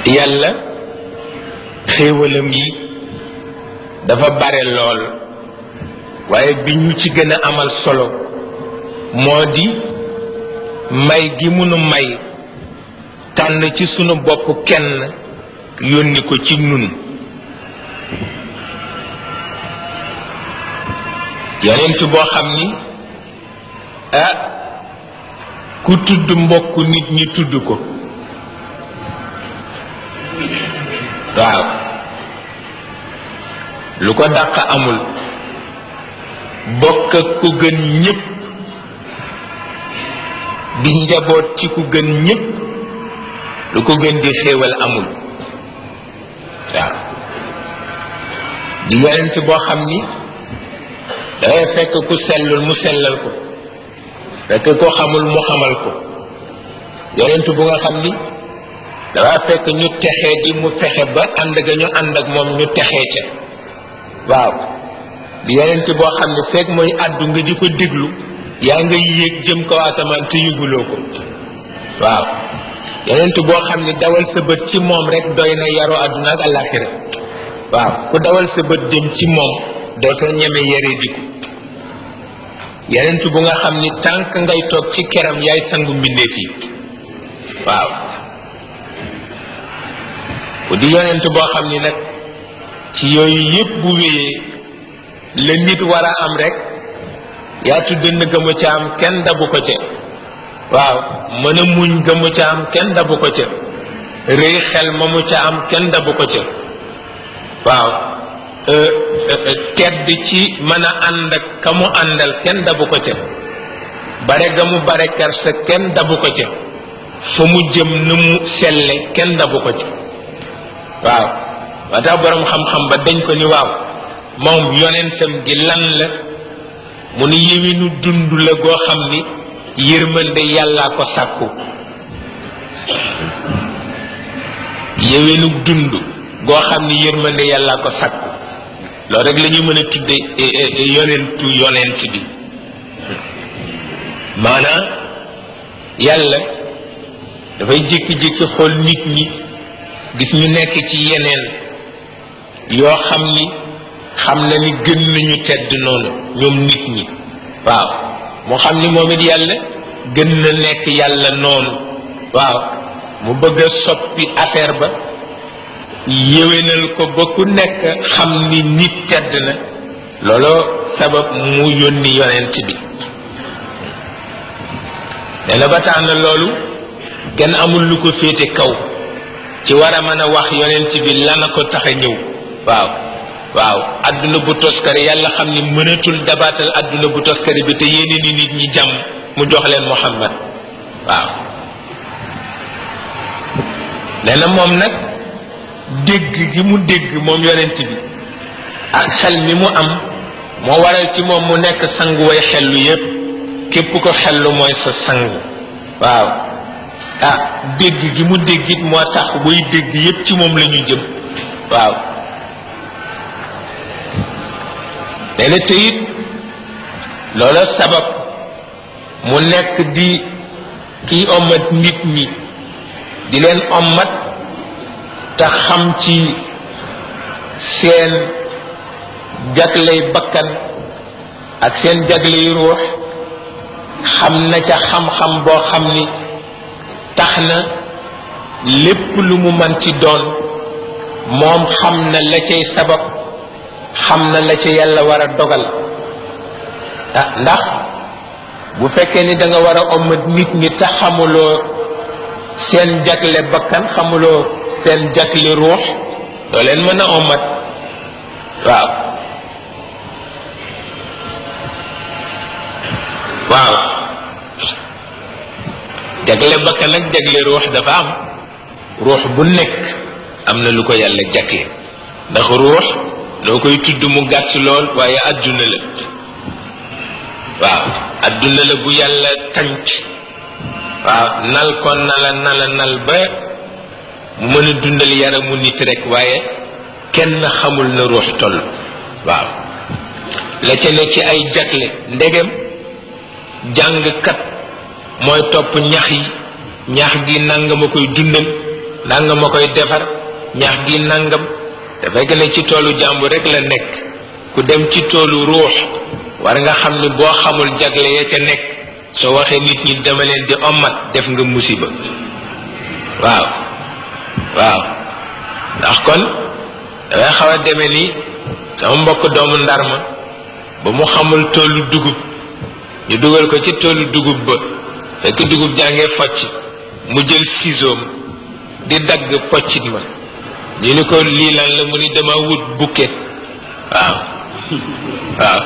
yàlla xéewalam yi dafa bare lool waaye bi ñu ci gën a amal solo moo di may gi munu may tànn ci sunu bopp kenn yónni ko ci ñun yonent boo xam ni ku tudd mbokk nit ñi tudd ko waaw lu ko dàq amul bokk ak ku gën ñépp di njaboot ci ku gën ñépp lu ko gën di xéewal amul waaw di yonent boo xam ni dafay fekk ku sellul mu sellal ko fekk ko xamul mu xamal ko yonent bu nga xam ni dafa fekk ñu texee di mu fexe ba ànd ga ñu ànd ak moom ñu texee ca waaw di yonent boo xam ne fekk mooy àddu nga di ko déglu yaa nga yéeg jëm kaw asamaan te yëguloo ko waaw yonent boo xam ne dawal sa bët ci moom rek doy na yaru àdduna ak àllaaxira waaw ku dawal sa bët jëm ci moom dootoo ñeme yare di ko yonent bu nga xam ni tànk ngay toog ci keram yaay sangu mbindeef yi waaw ku di yonent boo xam ni nag ci yooyu yépp bu wéyee la nit war a am rek yaatu dënn gëmu ca am kenn dabu ko ca waaw mën a muñ gëmu ca am kenn dabu ko ca rëy xel ma mu ca am kenn dabu ko ca waaw tedd ci mën a ànd ak ka mu àndal kenn dabu ko ca bare ga mu bare kersa kenn dabu ko ca fa mu jëm na mu selle kenn dabu ko ca waaw waa tax boroom xam-xam ba dañ ko ni waaw moom yonentam gi lan la mu ni yéwénu dund la goo xam ni yërmande yàllaa ko sàkku yéwénu dund goo xam ni yërmande yàllaa ko sàkku loolu rek la ñu mën a tudde yonent bi maanaam yàlla dafay jékki-jékki xool nit ñi gis ñu nekk ci yeneen yoo xam ni xam na ni gën nañu tedd noonu ñoom nit ñi waaw mu xam ni moom it yàlla gën na nekk yàlla noonu waaw mu bëgg a soppi affaire ba yéwénal ko ba ku nekk xam ni nit tedd na looloo sabab mu yónni yonent bi nee na ba tax na loolu kenn amul lu ko féete kaw ci war a mën a wax yonent bi lana ko tax a ñëw waaw waaw adduna bu toskare yàlla xam ni mënatul dabaatal adduna bu toskare bi te yéene ni nit ñi jàmm mu jox leen Muhammad waaw nee na moom nag dégg gi mu dégg moom yonent bi ak xel mi mu am moo waral ci moom mu nekk sangu way xellu yépp képp ko xellu mooy sa sangu waaw dégg gi mu dégg it moo tax way dégg yépp ci moom la ñu jëm waaw nee na te it loola sabab mu nekk di kiy ommat nit ñi di leen ommat te xam ci seen jagley bakkan ak seen jagley ruux xam na ca xam-xam boo xam ni tax na lépp lu mu mën ci doon moom xam na la cay sabab xam na la ca yàlla war a dogal ndax bu fekkee ni da nga war a ommat nit ñi te xamuloo seen jagle bakkan xamuloo seen jagle ruux doo leen mën a ommat waaw waaw jagle bakkan ak jagle ruux dafa am ruux bu nekk am na lu ko yàlla jagle ndax ruux loo koy tudd mu gàtt lool waaye adduna la waaw adduna la bu yàlla tànc waaw nal ko nal ba mu mën a dundal yaramu nit rek waaye kenn xamul na ruux toll waaw la ca ne ci ay jagle ndegem jàngkat mooy topp ñax yi ñax gi nangama koy dundal nangam ma koy defar ñax gi nangam te fekk ne ci toolu jàmbur rek la nekk ku dem ci toolu ruux war nga xam ni boo xamul jagle ya ca nekk soo waxee nit ñi dama leen di ommat def nga musiba waaw waaw ndax kon dafay xaw a demee ni sama mbokk doomu ndarma ba mu xamul toolu dugub ñu dugal ko ci toolu dugub ba fekk dugub jàngee focc mu jël ciseau di dagg poccit ma ñu ni ko lii lan la mu ni dama wut bouquet waaw waaw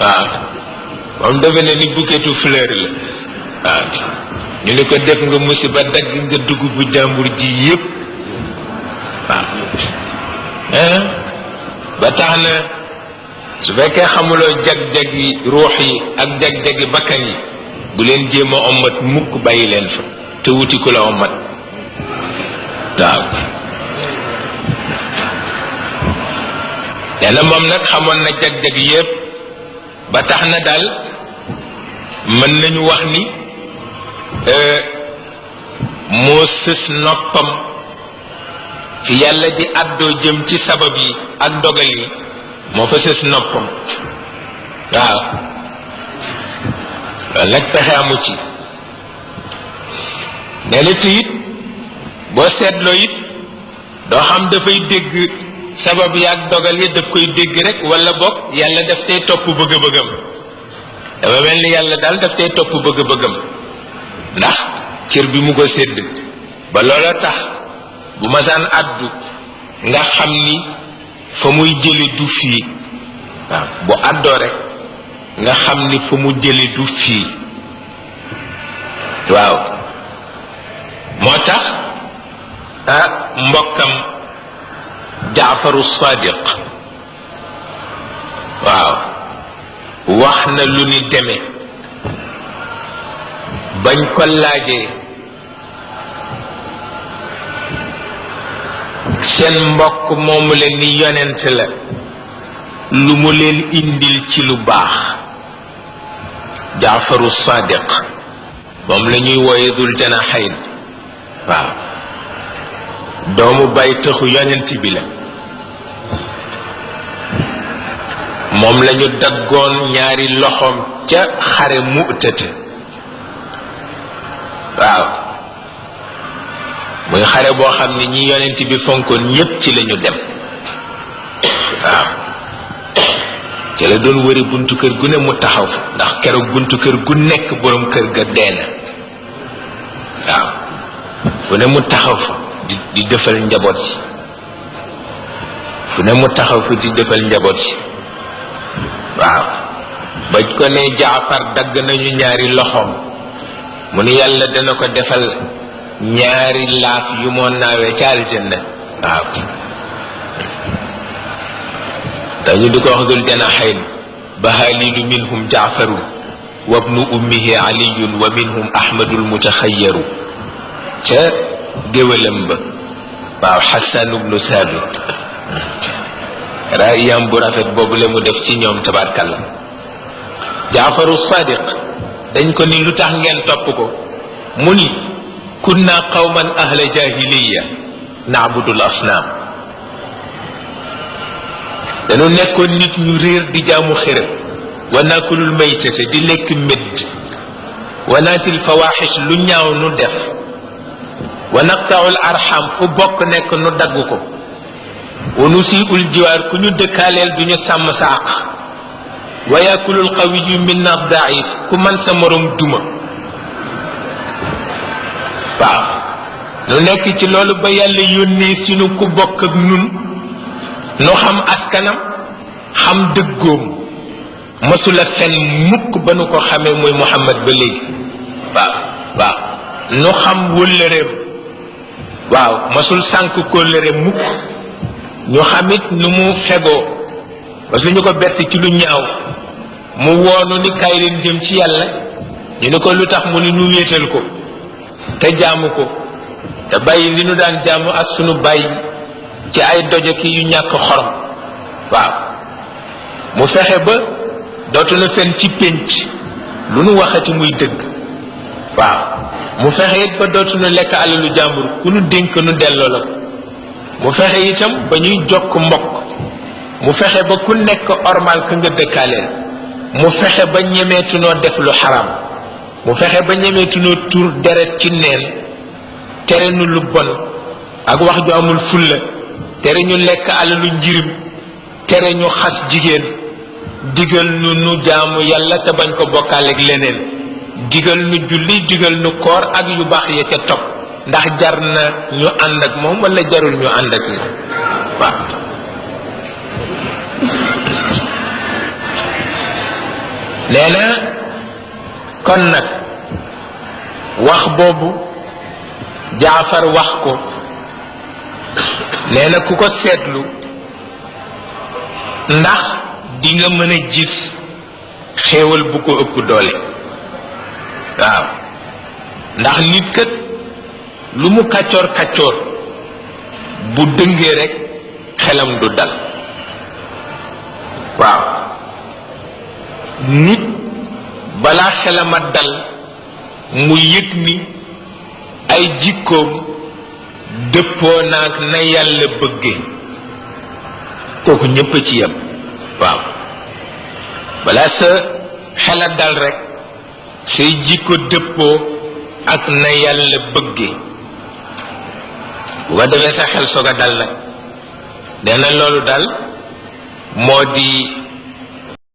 waaw moom defe ne ni bouquetu fleur la waaw ñu ni ko def nga musiba dagg nga dugubu jàmbur ji yépp waaw ba tax na su fekkee xamuloo jag-jag yi ruux yi ak jag-jag yi bakkan yi bu leen jéem a ommat mukk bàyyi leen fa te wuti ku la ommat waaw yàlla moom nag xamoon na jag-jag yépp ba tax na daal mën nañu wax ni moo sës noppam fi yàlla di àddoo jëm ci sabab yi ak dogal yi moo fa sës noppam waaw loolu nag pexe amu ci ne la it boo seetloo it doo xam dafay dégg sabab yi ak dogal yi daf koy dégg rek wala boog yàlla daf tey topp bëgg-bëggam dafa mel ni yàlla daal daf tey topp bëgg-bëggam ndax cër bi mu ko sédd ba loola tax bu masaan àddu nga xam ni fa muy jële du fii waaw bu àddoo rek nga xam ni fa mu jële du fii waaw moo tax mbokkam Jaafaru Sadiq waaw wax na lu ni deme bañ ko laajee seen mbokk moomu leen ni yonent la lu mu leen indil ci lu baax Jaafaru Sadiq moom la ñuy wooye Dul Janahayn waaw doomu bay taxu yonent bi la moom lañu daggoon ñaari loxoom ca xare Mu'tata waaw muy xare boo xam ne ñi yonent bi fonkoon ñépp ci lañu dem waaw ci la doon wëri buntu kër gu ne mu taxaw fa ndax keroog buntu kër gu nekk boroom kër ga deena waaw fu ne mu taxaw fa di defal njaboot yi fu ne mu taxaw fa di defal njaboot yi waaw bañ ko ne Jaafar dagg nañu ñaari loxoom mu ni yàlla dana ko defal ñaari laaf yu moo naawee ca aljanna waaw dañu di ko wax Dul Janahayn bahalilu minhum Jaafarun wa ibnu ummihi aliyun wa minhum ahmadul mutaxayyaru ca géwalam ba waaw Xasan ibnu Saabit raayam bu rafet boobu la mu def ci ñoom tabarkalla Jaafaru Sadiq dañ ko ni lu tax ngeen topp ko mu ni kunna qawman ahla jahiliya naabudul asnaam dañu nekkoon nit ñu réer di jaamu xërëm wa naakulul maytata di lekk médd wa naatil fawaxis lu ñaaw nu def wa naqtaul arxam fu bokk nekk nu dagg ko wa nusiul jiwaar ku ñu dëkkaaleel du ñu sàmm sa àq wa yakulul qawiyu minna daif ku man sa morom duma waaw nu nekk ci loolu ba yàlla yónnee sinu ku bokk ak nun nu xam askanam xam dëggoom mësula fen mukk ba nu ko xamee muy Muhammad ba léegi waaw waaw nu xam wëllëreem waaw mësul sànk kóllëre mukk ñu xamit nu mu fegoo ba suñu ko bett ci lu ñaaw mu woonu ni kaay leen jëm ci yàlla ñu ni ko lu tax mu ni nu wéetal ko te jaamu ko te bàyyi li nu daan jaamu ak sunu bàyyi ci ay dojo ki yu ñàkk xorom waaw mu fexe ba dootu na fen ci pénc lu nu waxati muy dëgg waaw mu fexe it ba dootuñu lekk alalu jàmbur ku nu dénk nu delloo la mu fexe itam ba ñuy jokk mbokk mu fexe ba ku nekk ormal ka nga dëkkaaleel mu fexe ba ñemeetunoo def lu xaram mu fexe ba ñemeetunoo tur deret ci neen tere nu lu bon ak wax ju amul fulla tere ñu lekk alalu njirim tere ñu xas jigéen digal nu jaamu yàlla te bañ ko bokkaaleeg leneen digal nu julli digal nu koor ak yu baax ya ca topp ndax jar na ñu ànd ak moom wala jarul ñu ànd ak moom waaw nee na kon nag wax boobu Jaafar wax ko nee na ku ko seetlu ndax di nga mën a gis xéewal bu ko ëpp doole waaw ndax nit kat lu mu kàccoor kàccoor bu dëngee rekk xelam du dal waaw nit balaa xelama dal mu yëg ni ay jikkoom dëppoo naag na yàlla bëgge kooku ñépp a ci yem waaw balaa sa xela dal rekk say jikko dëppoo ak na yàlla bëgge bu ko defee sa xel soog a dal nag nee na loolu dal moo di